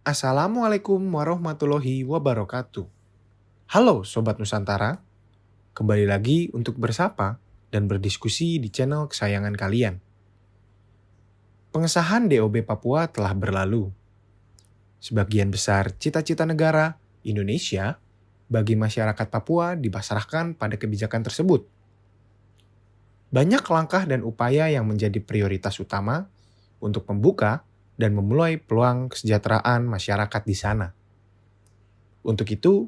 Assalamualaikum warahmatullahi wabarakatuh. Halo Sobat Nusantara, kembali lagi untuk bersapa dan berdiskusi di channel kesayangan kalian. Pengesahan DOB Papua telah berlalu. Sebagian besar cita-cita negara Indonesia bagi masyarakat Papua dipasrahkan pada kebijakan tersebut. Banyak langkah dan upaya yang menjadi prioritas utama untuk membuka dan memulai peluang kesejahteraan masyarakat di sana. Untuk itu,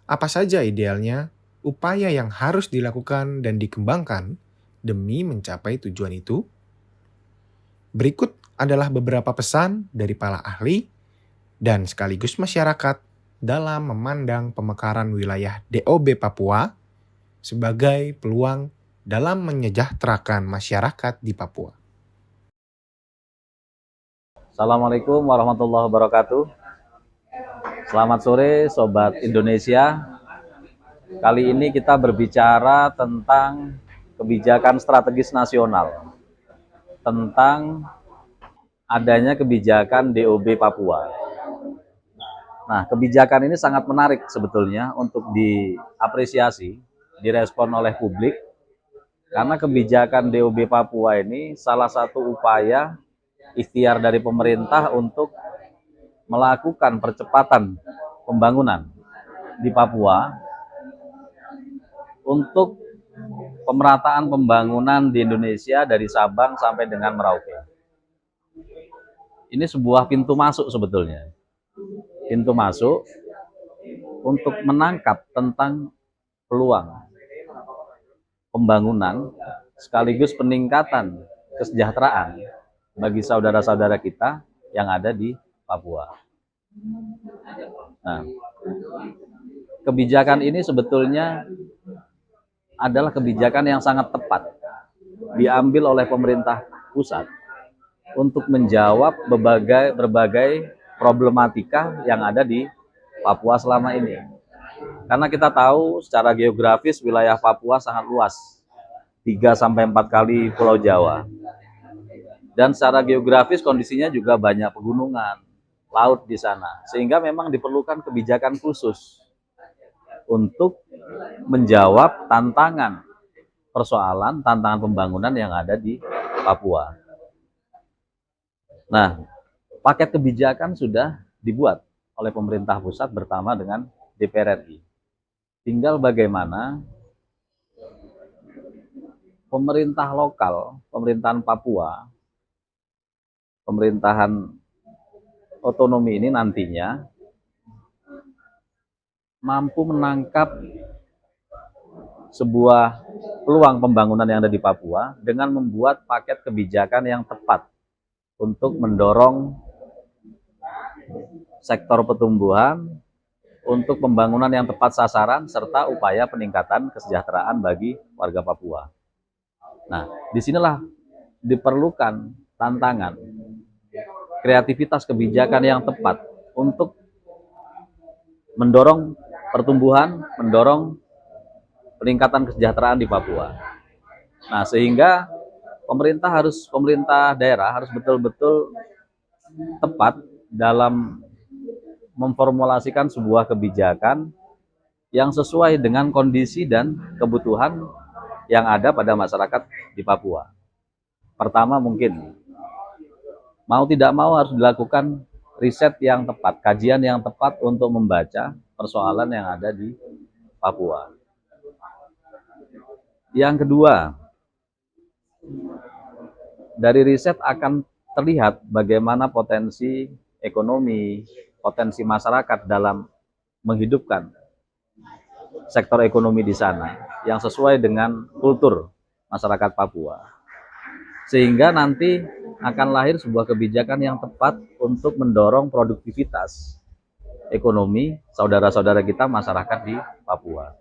apa saja idealnya upaya yang harus dilakukan dan dikembangkan demi mencapai tujuan itu? Berikut adalah beberapa pesan dari para ahli dan sekaligus masyarakat dalam memandang pemekaran wilayah DOB Papua sebagai peluang dalam menyejahterakan masyarakat di Papua. Assalamualaikum warahmatullahi wabarakatuh. Selamat sore Sobat Indonesia. Kali ini kita berbicara tentang kebijakan strategis nasional, tentang adanya kebijakan DOB Papua. Nah, kebijakan ini sangat menarik sebetulnya untuk diapresiasi, direspon oleh publik, karena kebijakan DOB Papua ini salah satu upaya ikhtiar dari pemerintah untuk melakukan percepatan pembangunan di Papua untuk pemerataan pembangunan di Indonesia dari Sabang sampai dengan Merauke. Ini sebuah pintu masuk sebetulnya. Pintu masuk untuk menangkap tentang peluang pembangunan sekaligus peningkatan kesejahteraan bagi saudara-saudara kita yang ada di Papua. Nah, kebijakan ini sebetulnya adalah kebijakan yang sangat tepat diambil oleh pemerintah pusat untuk menjawab berbagai problematika yang ada di Papua selama ini. Karena kita tahu secara geografis wilayah Papua sangat luas, 3-4 kali Pulau Jawa. Dan secara geografis kondisinya juga banyak pegunungan, laut di sana. Sehingga memang diperlukan kebijakan khusus untuk menjawab tantangan pembangunan yang ada di Papua. Nah, paket kebijakan sudah dibuat oleh pemerintah pusat bersama dengan DPR RI. Tinggal bagaimana pemerintah lokal, pemerintahan Papua, pemerintahan otonomi ini nantinya mampu menangkap sebuah peluang pembangunan yang ada di Papua dengan membuat paket kebijakan yang tepat untuk mendorong sektor pertumbuhan, untuk pembangunan yang tepat sasaran, serta upaya peningkatan kesejahteraan bagi warga Papua. Nah, disinilah diperlukan tantangan, kreativitas kebijakan yang tepat untuk mendorong pertumbuhan, mendorong peningkatan kesejahteraan di Papua. Nah, sehingga pemerintah daerah harus betul-betul tepat dalam memformulasikan sebuah kebijakan yang sesuai dengan kondisi dan kebutuhan yang ada pada masyarakat di Papua. Pertama, mungkin mau tidak mau harus dilakukan riset yang tepat, kajian yang tepat untuk membaca persoalan yang ada di Papua. Yang kedua, dari riset akan terlihat bagaimana potensi ekonomi, potensi masyarakat dalam menghidupkan sektor ekonomi di sana yang sesuai dengan kultur masyarakat Papua. Sehingga nanti akan lahir sebuah kebijakan yang tepat untuk mendorong produktivitas ekonomi saudara-saudara kita masyarakat di Papua.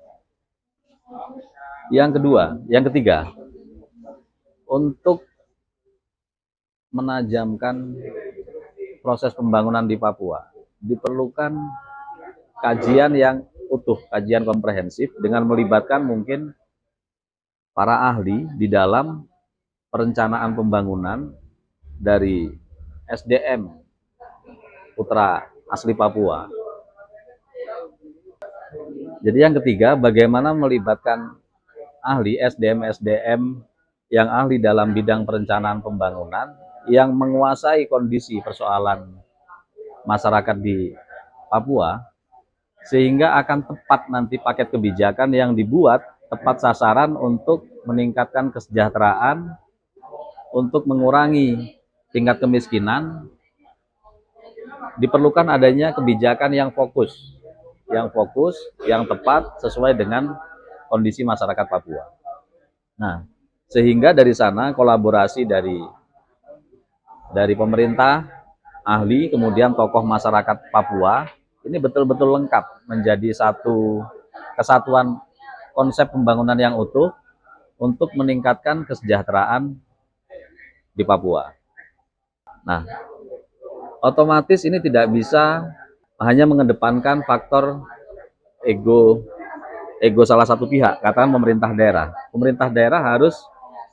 Yang ketiga, untuk menajamkan proses pembangunan di Papua, diperlukan kajian yang utuh, kajian komprehensif dengan melibatkan mungkin para ahli di dalam perencanaan pembangunan dari SDM putra asli Papua. Jadi yang ketiga, bagaimana melibatkan ahli SDM yang ahli dalam bidang perencanaan pembangunan yang menguasai kondisi persoalan masyarakat di Papua, sehingga akan tepat nanti paket kebijakan yang dibuat tepat sasaran untuk meningkatkan kesejahteraan, untuk mengurangi tingkat kemiskinan. Diperlukan adanya kebijakan yang fokus, yang tepat sesuai dengan kondisi masyarakat Papua. Nah, sehingga dari sana kolaborasi dari pemerintah, ahli, kemudian tokoh masyarakat Papua, ini betul-betul lengkap menjadi satu kesatuan konsep pembangunan yang utuh untuk meningkatkan kesejahteraan di Papua. Nah, otomatis ini tidak bisa hanya mengedepankan faktor ego salah satu pihak, katakan pemerintah daerah. Pemerintah daerah harus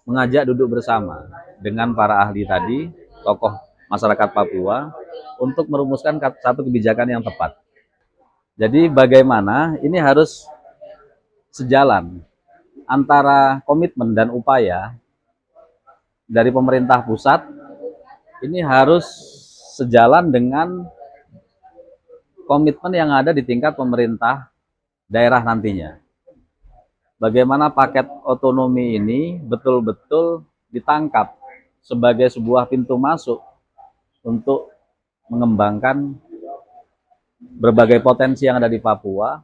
mengajak duduk bersama dengan para ahli tadi, tokoh masyarakat Papua, untuk merumuskan satu kebijakan yang tepat. Jadi bagaimana ini harus sejalan antara komitmen dan upaya dari pemerintah pusat, ini harus sejalan dengan komitmen yang ada di tingkat pemerintah daerah nantinya. Bagaimana paket otonomi ini betul-betul ditangkap sebagai sebuah pintu masuk untuk mengembangkan berbagai potensi yang ada di Papua,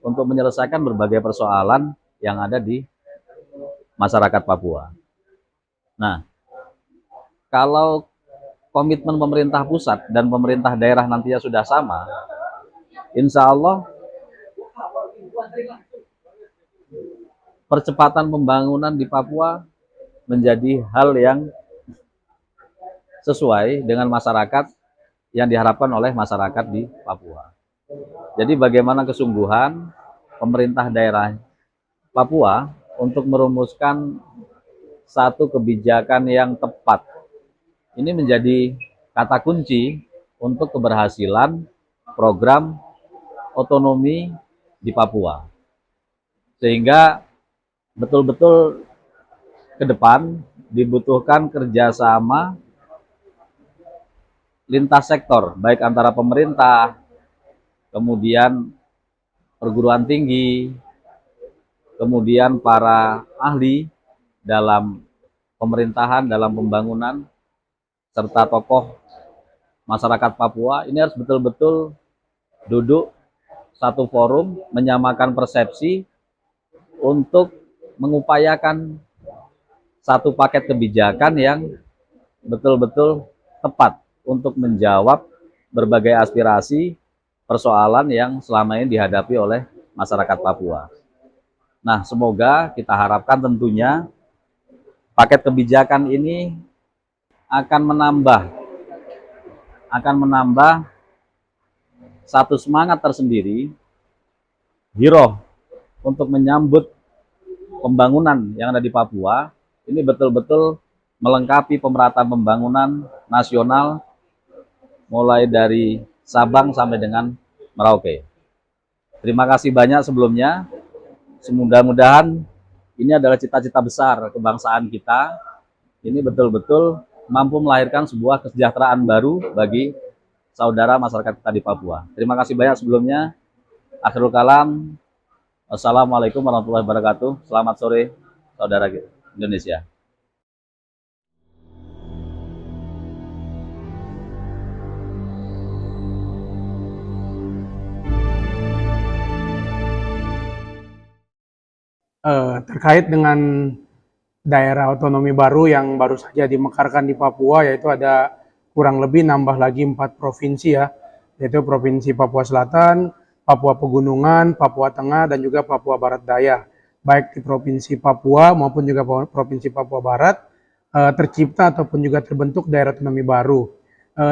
untuk menyelesaikan berbagai persoalan yang ada di masyarakat Papua. Nah, kalau komitmen pemerintah pusat dan pemerintah daerah nantinya sudah sama, insya Allah percepatan pembangunan di Papua menjadi hal yang sesuai dengan masyarakat yang diharapkan oleh masyarakat di Papua. Jadi bagaimana kesungguhan pemerintah daerah Papua untuk merumuskan satu kebijakan yang tepat. Ini menjadi kata kunci untuk keberhasilan program otonomi di Papua. Sehingga betul-betul ke depan dibutuhkan kerjasama lintas sektor, baik antara pemerintah, kemudian perguruan tinggi, kemudian para ahli dalam pemerintahan, dalam pembangunan, serta tokoh masyarakat Papua. Ini harus betul-betul duduk satu forum, menyamakan persepsi untuk mengupayakan satu paket kebijakan yang betul-betul tepat untuk menjawab berbagai aspirasi persoalan yang selama ini dihadapi oleh masyarakat Papua. Nah, semoga kita harapkan tentunya paket kebijakan ini akan menambah satu semangat tersendiri, giroh untuk menyambut pembangunan yang ada di Papua. Ini betul-betul melengkapi pemerataan pembangunan nasional mulai dari Sabang sampai dengan Merauke. Terima kasih banyak sebelumnya. Mudah-mudahan ini adalah cita-cita besar kebangsaan kita. Ini betul-betul mampu melahirkan sebuah kesejahteraan baru bagi saudara masyarakat kita di Papua. Terima kasih banyak sebelumnya. Akhirul kalam. Wassalamualaikum warahmatullahi wabarakatuh. Selamat sore, saudara Indonesia. Terkait dengan daerah otonomi baru yang baru saja dimekarkan di Papua, yaitu ada kurang lebih nambah lagi 4 provinsi ya, yaitu Provinsi Papua Selatan, Papua Pegunungan, Papua Tengah, dan juga Papua Barat Daya. Baik di Provinsi Papua maupun juga Provinsi Papua Barat tercipta ataupun juga terbentuk daerah otonomi baru.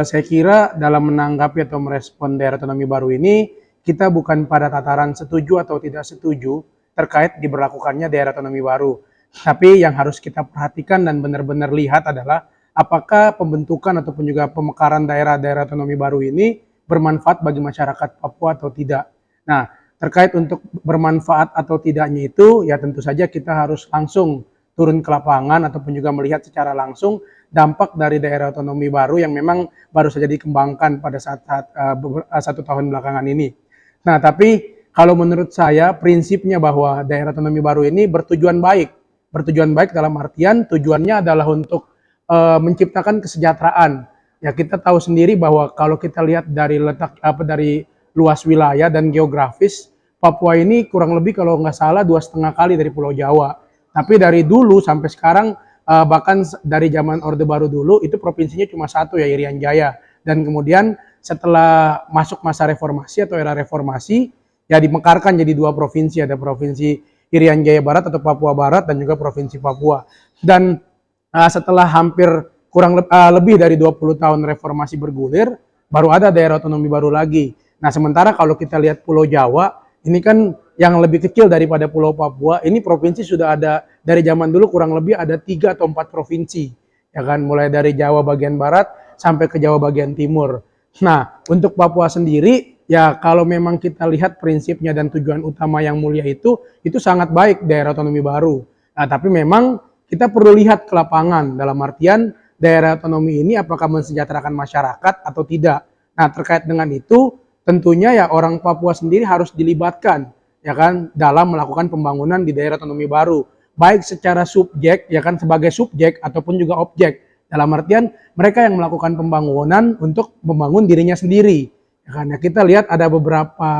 Saya kira dalam menanggapi atau merespon daerah otonomi baru ini, kita bukan pada tataran setuju atau tidak setuju terkait diberlakukannya daerah otonomi baru. Tapi yang harus kita perhatikan dan benar-benar lihat adalah apakah pembentukan ataupun juga pemekaran daerah-daerah otonomi baru ini bermanfaat bagi masyarakat Papua atau tidak. Nah, terkait untuk bermanfaat atau tidaknya itu, ya tentu saja kita harus langsung turun ke lapangan ataupun juga melihat secara langsung dampak dari daerah otonomi baru yang memang baru saja dikembangkan pada saat 1 tahun belakangan ini. Nah, tapi kalau menurut saya prinsipnya bahwa daerah otonomi baru ini bertujuan baik. Bertujuan baik dalam artian tujuannya adalah untuk menciptakan kesejahteraan. Ya kita tahu sendiri bahwa kalau kita lihat dari dari luas wilayah dan geografis, Papua ini kurang lebih kalau nggak salah 2,5 kali dari Pulau Jawa. Tapi dari dulu sampai sekarang bahkan dari zaman Orde Baru dulu itu provinsinya cuma satu ya, Irian Jaya. Dan kemudian setelah masuk masa reformasi atau era reformasi ya dimekarkan jadi 2 provinsi, ada provinsi Irian Jaya Barat atau Papua Barat dan juga provinsi Papua. Dan setelah hampir lebih dari 20 tahun reformasi bergulir, baru ada daerah otonomi baru lagi. Nah, sementara kalau kita lihat Pulau Jawa, ini kan yang lebih kecil daripada Pulau Papua, ini provinsi sudah ada dari zaman dulu kurang lebih ada 3 atau 4 provinsi. Ya kan, mulai dari Jawa bagian barat sampai ke Jawa bagian timur. Nah, untuk Papua sendiri, ya kalau memang kita lihat prinsipnya dan tujuan utama yang mulia itu sangat baik daerah otonomi baru. Nah, tapi memang kita perlu lihat ke lapangan dalam artian daerah otonomi ini apakah mensejahterakan masyarakat atau tidak. Nah, terkait dengan itu tentunya ya orang Papua sendiri harus dilibatkan ya kan dalam melakukan pembangunan di daerah otonomi baru, baik secara subjek ya kan sebagai subjek ataupun juga objek. Dalam artian mereka yang melakukan pembangunan untuk membangun dirinya sendiri. Ya kan, ya kita lihat ada beberapa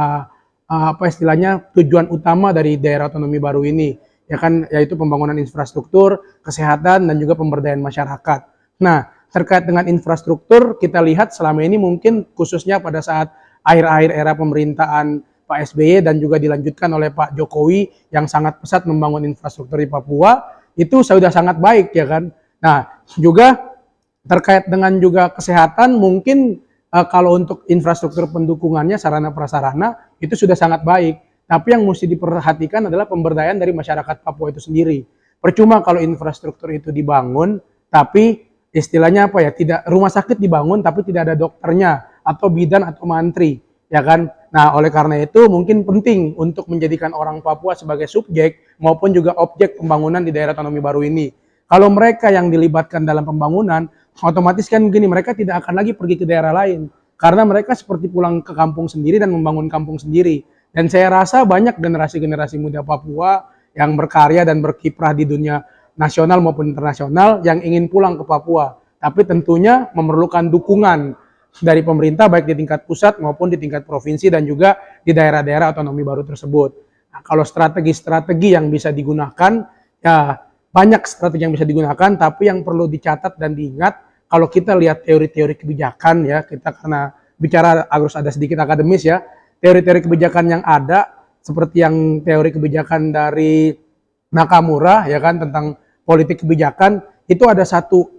apa istilahnya tujuan utama dari daerah otonomi baru ini ya kan, yaitu pembangunan infrastruktur, kesehatan dan juga pemberdayaan masyarakat. Nah, terkait dengan infrastruktur kita lihat selama ini mungkin khususnya pada saat akhir-akhir era pemerintahan Pak SBY dan juga dilanjutkan oleh Pak Jokowi yang sangat pesat membangun infrastruktur di Papua itu sudah sangat baik ya kan. Nah, juga terkait dengan juga kesehatan mungkin kalau untuk infrastruktur pendukungannya sarana prasarana itu sudah sangat baik. Tapi yang mesti diperhatikan adalah pemberdayaan dari masyarakat Papua itu sendiri. Percuma kalau infrastruktur itu dibangun, tapi istilahnya apa ya, tidak rumah sakit dibangun tapi tidak ada dokternya atau bidan atau mantri, ya kan? Nah, oleh karena itu mungkin penting untuk menjadikan orang Papua sebagai subjek maupun juga objek pembangunan di daerah otonomi baru ini. Kalau mereka yang dilibatkan dalam pembangunan, otomatis kan gini, mereka tidak akan lagi pergi ke daerah lain karena mereka seperti pulang ke kampung sendiri dan membangun kampung sendiri. Dan saya rasa banyak generasi-generasi muda Papua yang berkarya dan berkiprah di dunia nasional maupun internasional yang ingin pulang ke Papua. Tapi tentunya memerlukan dukungan dari pemerintah baik di tingkat pusat maupun di tingkat provinsi dan juga di daerah-daerah otonomi baru tersebut. Nah, kalau strategi-strategi yang bisa digunakan, ya banyak strategi yang bisa digunakan, tapi yang perlu dicatat dan diingat, kalau kita lihat teori-teori kebijakan ya, kita karena bicara harus ada sedikit akademis ya, teori-teori kebijakan yang ada seperti yang teori kebijakan dari Nakamura ya kan tentang politik kebijakan itu ada satu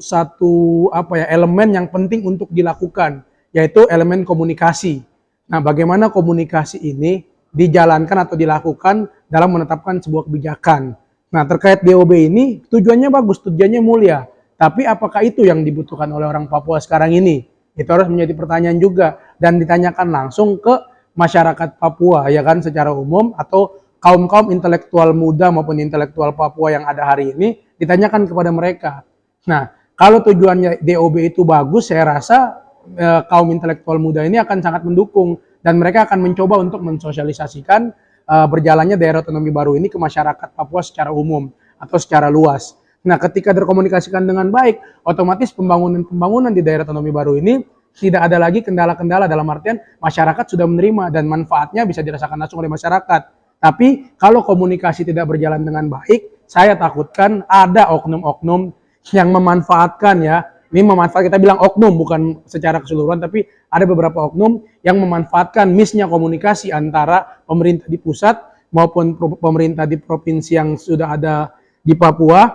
apa ya elemen yang penting untuk dilakukan yaitu elemen komunikasi. Nah, bagaimana komunikasi ini dijalankan atau dilakukan dalam menetapkan sebuah kebijakan. Nah, terkait DOB ini tujuannya bagus, tujuannya mulia. Tapi apakah itu yang dibutuhkan oleh orang Papua sekarang ini? Itu harus menjadi pertanyaan juga dan ditanyakan langsung ke masyarakat Papua ya kan secara umum atau kaum-kaum intelektual muda maupun intelektual Papua yang ada hari ini ditanyakan kepada mereka. Nah, kalau tujuannya DOB itu bagus, saya rasa kaum intelektual muda ini akan sangat mendukung dan mereka akan mencoba untuk mensosialisasikan berjalannya daerah otonomi baru ini ke masyarakat Papua secara umum atau secara luas. Nah, ketika terkomunikasikan dengan baik, otomatis pembangunan di daerah otonomi baru ini tidak ada lagi kendala-kendala dalam artian masyarakat sudah menerima dan manfaatnya bisa dirasakan langsung oleh masyarakat. Tapi kalau komunikasi tidak berjalan dengan baik, saya takutkan ada oknum-oknum yang memanfaatkan ya. Ini memanfaatkan, kita bilang oknum bukan secara keseluruhan, tapi ada beberapa oknum yang memanfaatkan miss-nya komunikasi antara pemerintah di pusat maupun pemerintah di provinsi yang sudah ada di Papua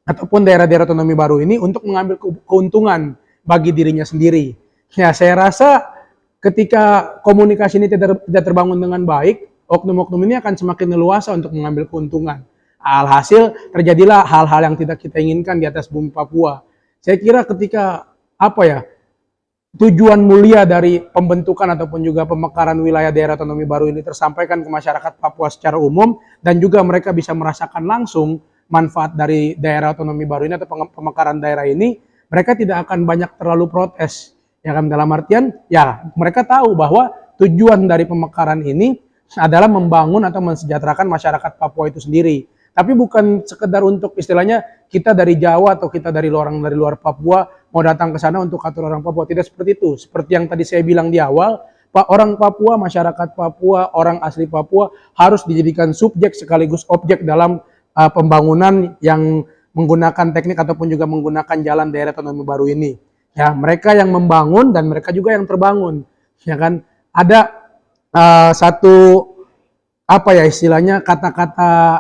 ataupun daerah-daerah otonomi baru ini untuk mengambil keuntungan bagi dirinya sendiri. Ya, saya rasa ketika komunikasi ini tidak terbangun dengan baik, oknum-oknum ini akan semakin leluasa untuk mengambil keuntungan. Alhasil terjadilah hal-hal yang tidak kita inginkan di atas bumi Papua. Saya kira ketika tujuan mulia dari pembentukan ataupun juga pemekaran wilayah daerah otonomi baru ini tersampaikan ke masyarakat Papua secara umum, dan juga mereka bisa merasakan langsung manfaat dari daerah otonomi baru ini atau pemekaran daerah ini, mereka tidak akan banyak terlalu protes. Ya kan, dalam artian ya mereka tahu bahwa tujuan dari pemekaran ini adalah membangun atau mensejahterakan masyarakat Papua itu sendiri. Tapi bukan sekedar untuk istilahnya kita dari Jawa atau kita dari luar Papua mau datang ke sana untuk atur orang Papua. Tidak seperti itu. Seperti yang tadi saya bilang di awal, orang Papua, masyarakat Papua, orang asli Papua harus dijadikan subjek sekaligus objek dalam pembangunan yang menggunakan teknik ataupun juga menggunakan jalan daerah otonomi baru ini. Ya, mereka yang membangun dan mereka juga yang terbangun. Ya kan? Ada satu apa ya istilahnya, kata-kata,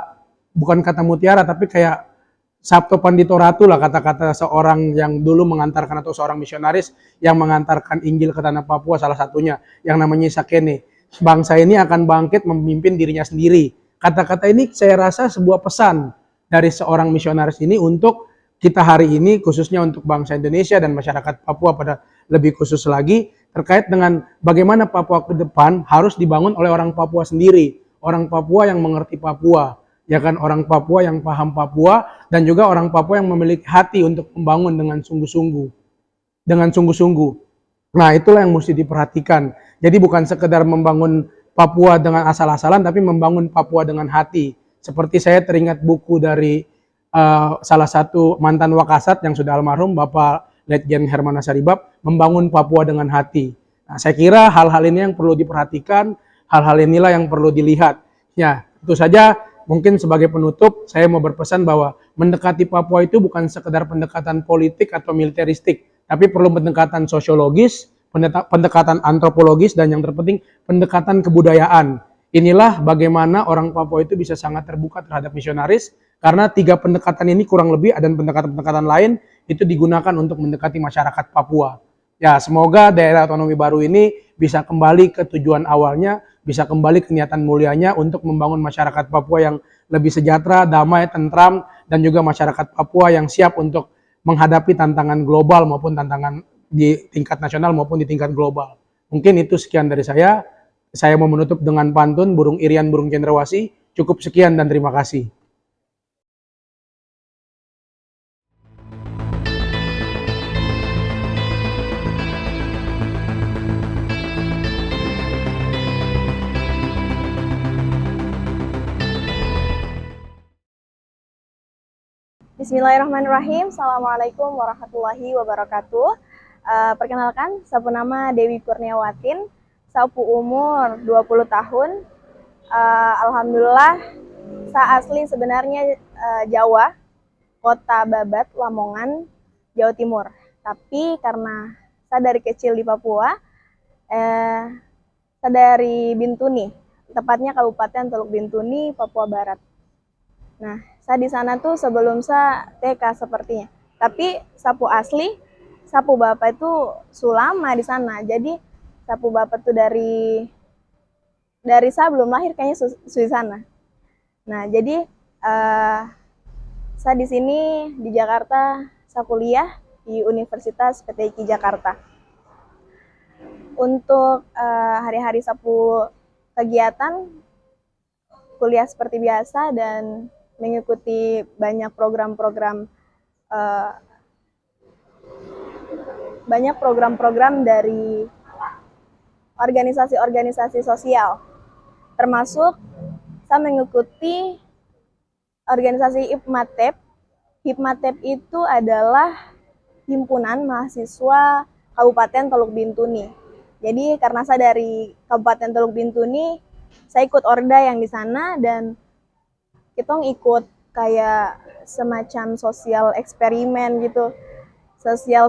bukan kata mutiara tapi kayak Sabto Pandito Ratu lah, kata-kata seorang yang dulu mengantarkan atau seorang misionaris yang mengantarkan Injil ke tanah Papua, salah satunya yang namanya Sakene. Bangsa ini akan bangkit memimpin dirinya sendiri. Kata-kata ini saya rasa sebuah pesan dari seorang misionaris ini untuk kita hari ini, khususnya untuk bangsa Indonesia dan masyarakat Papua pada lebih khusus lagi, terkait dengan bagaimana Papua ke depan harus dibangun oleh orang Papua sendiri, orang Papua yang mengerti Papua, ya kan, orang Papua yang paham Papua, dan juga orang Papua yang memiliki hati untuk membangun dengan sungguh-sungguh. Nah, itulah yang mesti diperhatikan. Jadi bukan sekedar membangun Papua dengan asal-asalan, tapi membangun Papua dengan hati. Seperti saya teringat buku dari salah satu mantan Wakasat yang sudah almarhum, Bapak Letjen Herman Nasaribab, Membangun Papua dengan Hati. Nah, saya kira hal-hal ini yang perlu diperhatikan, hal-hal inilah yang perlu dilihat. Ya, itu saja. Mungkin sebagai penutup, saya mau berpesan bahwa mendekati Papua itu bukan sekedar pendekatan politik atau militeristik, tapi perlu pendekatan sosiologis, pendekatan antropologis, dan yang terpenting pendekatan kebudayaan. Inilah bagaimana orang Papua itu bisa sangat terbuka terhadap misionaris, karena 3 pendekatan ini kurang lebih, dan pendekatan-pendekatan lain itu digunakan untuk mendekati masyarakat Papua. Ya, semoga daerah otonomi baru ini bisa kembali ke tujuan awalnya, bisa kembali ke niatan mulianya untuk membangun masyarakat Papua yang lebih sejahtera, damai, tentram, dan juga masyarakat Papua yang siap untuk menghadapi tantangan global maupun tantangan di tingkat nasional maupun di tingkat global. Mungkin itu sekian dari saya. Saya mau menutup dengan pantun Burung Irian Burung Cendrawasih. Cukup sekian dan terima kasih. Bismillahirrahmanirrahim. Assalamualaikum warahmatullahi wabarakatuh. Perkenalkan, sapu nama Dewi Kurniawatin, sapu umur 20 tahun. Alhamdulillah, saya asli sebenarnya Jawa, kota Babat, Lamongan, Jawa Timur. Tapi karena saya dari kecil di Papua, saya dari Bintuni, tepatnya Kabupaten Teluk Bintuni, Papua Barat. Nah, saya di sana tuh sebelum saya TK sepertinya. Tapi sapu asli, sapu bapak itu sulama di sana. Jadi sapu bapak tuh dari saya belum lahir kayaknya di sana. Nah, jadi saya di sini di Jakarta, saya kuliah di Universitas PTIK Jakarta. Untuk hari-hari sapu kegiatan, kuliah seperti biasa dan mengikuti banyak program-program dari organisasi-organisasi sosial, termasuk saya mengikuti organisasi HIPMATEP. HIPMATEP itu adalah himpunan mahasiswa Kabupaten Teluk Bintuni. Jadi karena saya dari Kabupaten Teluk Bintuni, saya ikut Orda yang di sana, dan kita ikut kayak semacam sosial eksperimen gitu, sosial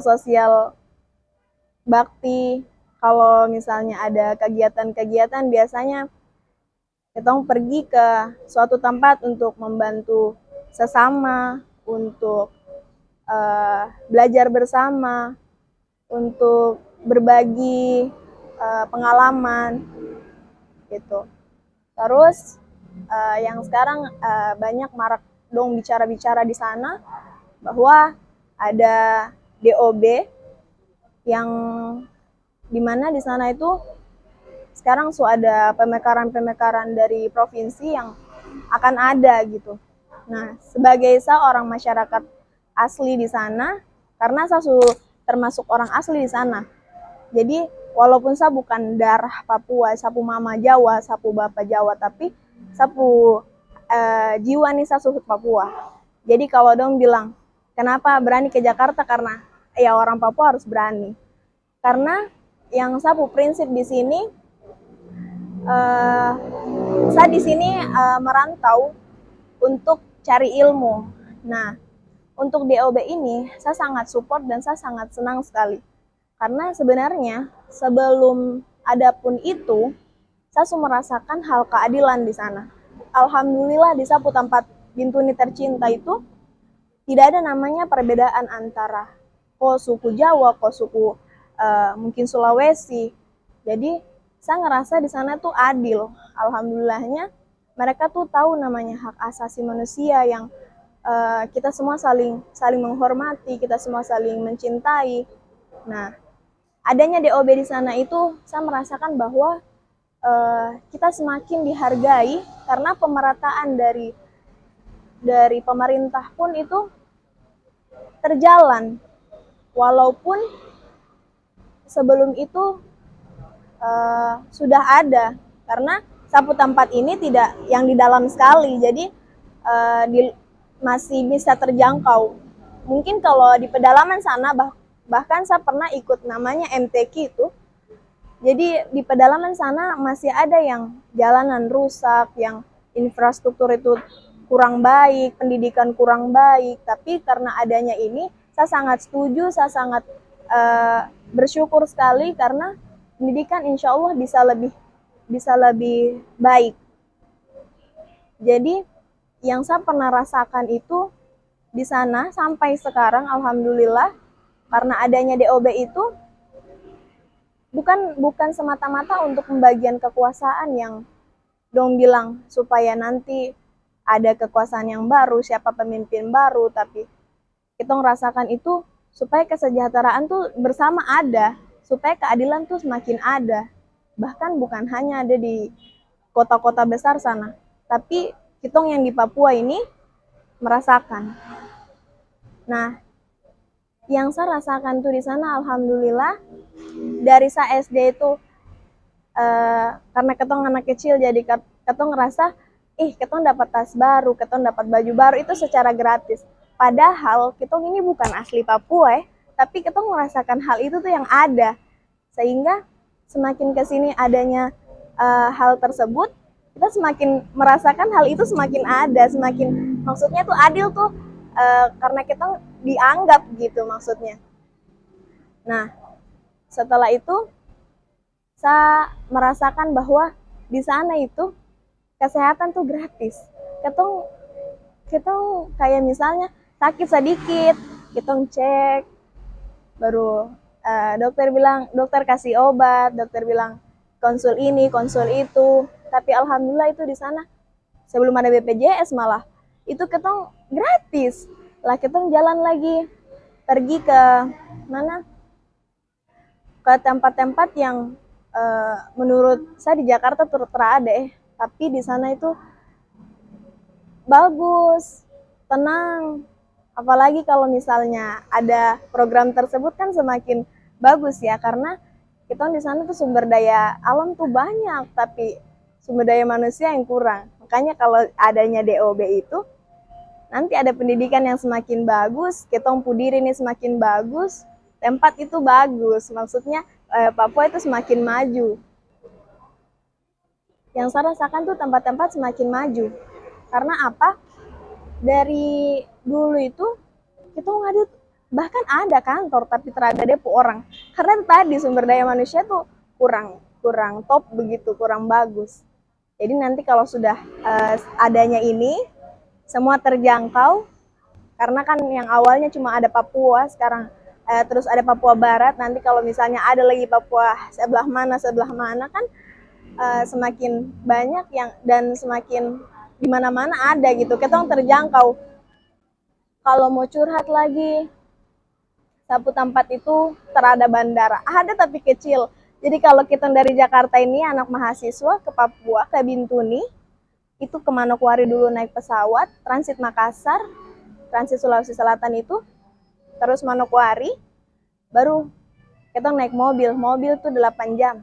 bakti. Kalau misalnya ada kegiatan-kegiatan, biasanya kita pergi ke suatu tempat untuk membantu sesama, untuk belajar bersama, untuk berbagi pengalaman gitu. Terus yang sekarang banyak marak dong bicara-bicara di sana bahwa ada DOB yang di mana di sana itu sekarang ada pemekaran-pemekaran dari provinsi yang akan ada gitu. Nah, sebagai seorang masyarakat asli di sana, karena saya termasuk orang asli di sana. Jadi, walaupun saya bukan darah Papua, sapu mama Jawa, sapu bapak Jawa, tapi sapu jiwa nih saya suhut Papua. Jadi kalau dong bilang, kenapa berani ke Jakarta? Karena ya orang Papua harus berani. Karena yang sapu prinsip di sini, saya di sini merantau untuk cari ilmu. Nah, untuk DOB ini saya sangat support dan saya sangat senang sekali. Karena sebenarnya sebelum ada pun itu, saya merasakan hal keadilan di sana. Alhamdulillah di sapu tempat Bintuni tercinta itu tidak ada namanya perbedaan antara suku Jawa, suku mungkin Sulawesi. Jadi saya ngerasa di sana tuh adil. Alhamdulillahnya mereka tuh tahu namanya hak asasi manusia yang kita semua saling menghormati, kita semua saling mencintai. Nah, adanya DOB di sana itu saya merasakan bahwa kita semakin dihargai karena pemerataan dari pemerintah pun itu terjalan. Walaupun sebelum itu sudah ada, karena sapu tempat ini tidak yang di dalam sekali, jadi masih bisa terjangkau. Mungkin kalau di pedalaman sana, bahkan saya pernah ikut namanya MTQ itu, jadi di pedalaman sana masih ada yang jalanan rusak, yang infrastruktur itu kurang baik, pendidikan kurang baik, tapi karena adanya ini, saya sangat setuju, saya sangat bersyukur sekali karena pendidikan insya Allah bisa lebih baik. Jadi yang saya pernah rasakan itu di sana sampai sekarang alhamdulillah karena adanya DOB itu bukan semata-mata untuk pembagian kekuasaan yang dong bilang supaya nanti ada kekuasaan yang baru, siapa pemimpin baru, tapi kita merasakan itu supaya kesejahteraan tuh bersama ada, supaya keadilan tuh semakin ada. Bahkan bukan hanya ada di kota-kota besar sana, tapi kita yang di Papua ini merasakan. Nah, yang saya rasakan tuh di sana alhamdulillah dari saya SD itu karena ketong anak kecil jadi ketong ngerasa ketong dapat tas baru, ketong dapat baju baru itu secara gratis. Padahal ketong ini bukan asli Papua tapi ketong merasakan hal itu tuh yang ada. Sehingga semakin kesini adanya hal tersebut, kita semakin merasakan hal itu semakin ada, semakin maksudnya tuh adil tuh karena kita dianggap gitu maksudnya. Nah, setelah itu saya merasakan bahwa di sana itu kesehatan tuh gratis. Kita kayak misalnya sakit sedikit, kita cek, baru dokter kasih obat, dokter bilang konsul ini, konsul itu. Tapi alhamdulillah itu di sana sebelum ada BPJS malah itu kita gratis. Lah kita jalan lagi pergi ke mana? Ke tempat-tempat yang menurut saya di Jakarta terada tapi di sana itu bagus, tenang. Apalagi kalau misalnya ada program tersebut kan semakin bagus ya, karena kita di sana tuh sumber daya alam tuh banyak, tapi sumber daya manusia yang kurang. Makanya kalau adanya DOB itu, nanti ada pendidikan yang semakin bagus, ketong Pudiri ini semakin bagus, tempat itu bagus, maksudnya Papua itu semakin maju. Yang saya rasakan tuh tempat-tempat semakin maju. Karena apa? Dari dulu itu kita ngadu bahkan ada kantor tapi terada depo orang. Karena tadi sumber daya manusia tuh kurang top begitu, kurang bagus. Jadi nanti kalau sudah adanya ini semua terjangkau, karena kan yang awalnya cuma ada Papua, sekarang terus ada Papua Barat, nanti kalau misalnya ada lagi Papua sebelah mana kan semakin banyak yang dan semakin di mana-mana ada gitu, kita terjangkau. Kalau mau curhat lagi, Sapu tempat itu terada bandara. Ada tapi kecil. Jadi kalau kita dari Jakarta ini anak mahasiswa ke Papua, ke Bintuni, itu ke Manokwari dulu naik pesawat, transit Makassar, transit Sulawesi Selatan itu, terus Manokwari, baru kita naik mobil. Mobil tuh 8 jam.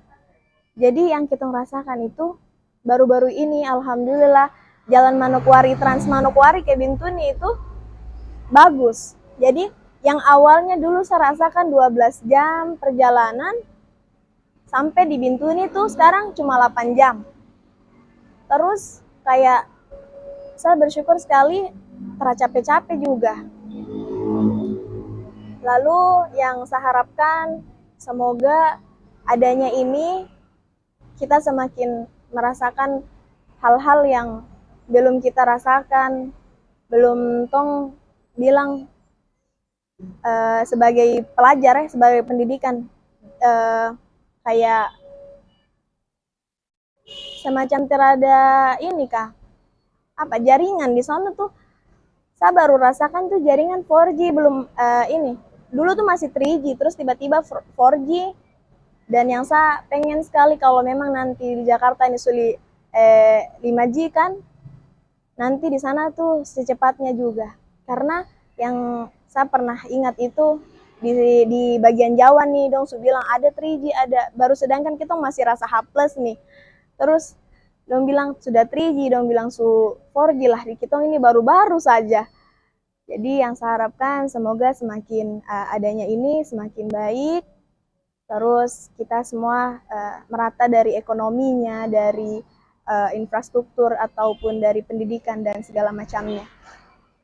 Jadi yang kita rasakan itu baru-baru ini, alhamdulillah, jalan Manokwari, Trans Manokwari ke Bintuni itu bagus. Jadi yang awalnya dulu saya rasakan 12 jam perjalanan sampai di Bintuni tuh sekarang cuma 8 jam. Terus kayak saya bersyukur sekali tercapek-capek juga. Lalu yang saya harapkan semoga adanya ini kita semakin merasakan hal-hal yang belum kita rasakan, belum tong bilang sebagai pelajar sebagai pendidikan kayak semacam terada ini kah apa jaringan di sana tuh saya baru rasakan tuh jaringan 4G belum ini dulu tuh masih 3G terus tiba-tiba 4G dan yang saya pengen sekali kalau memang nanti di Jakarta ini suli 5G kan nanti di sana tuh secepatnya juga karena yang saya pernah ingat itu di bagian Jawa nih dong su bilang ada 3G ada baru sedangkan kita masih rasa H+ nih terus dong bilang sudah 3G dong bilang su 4G lah di kita ini baru-baru saja jadi yang saya harapkan semoga semakin adanya ini semakin baik terus kita semua merata dari ekonominya dari infrastruktur ataupun dari pendidikan dan segala macamnya.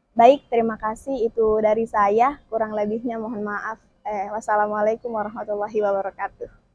Baik, terima kasih itu dari saya. Kurang lebihnya mohon maaf. Wassalamualaikum warahmatullahi wabarakatuh.